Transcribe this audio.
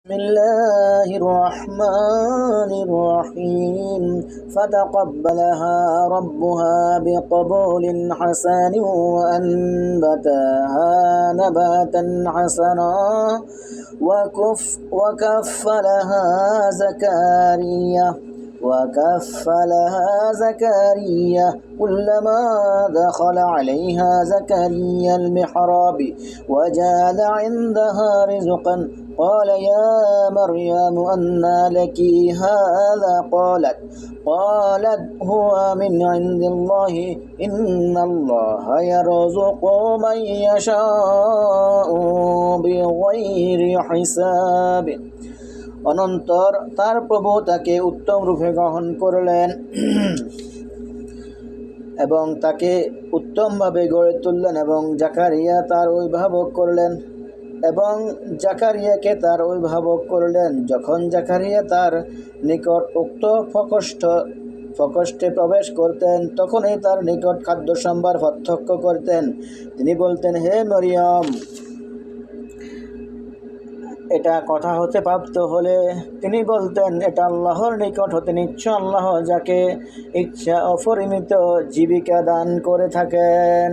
بسم الله الرحمن الرحيم فتقبلها ربها بقبول حسن وأنبتها نباتا حسنا وكفلها زكريا كلما دخل عليها زكريا المحراب وجعل عندها رزقا قال يا مريم أنى لك هذا قالت هو من عند الله إن الله يرزق من يشاء بغير حساب। অনন্তর তার প্রভু তাকে উত্তম রূপে গ্রহণ করলেন এবং তাকে উত্তমভাবে গড়ে তুললেন এবং জাকারিয়া তার অভিভাবক করলেন এবং জাকারিয়াকে তার অভিভাবক করলেন। যখন জাকারিয়া তার নিকট উক্ত প্রকোষ্ঠে প্রবেশ করতেন তখনই তার নিকট খাদ্য সম্ভার প্রত্যক্ষ করতেন। তিনি বলতেন, হে মরিয়ম, এটা কথা হতে প্রাপ্ত হলে তিনি বলতেন, এটা আল্লাহর নিকট হতে নিশ্চয় আল্লাহ যাকে ইচ্ছা অপরিমিত জীবিকা দান করে থাকেন।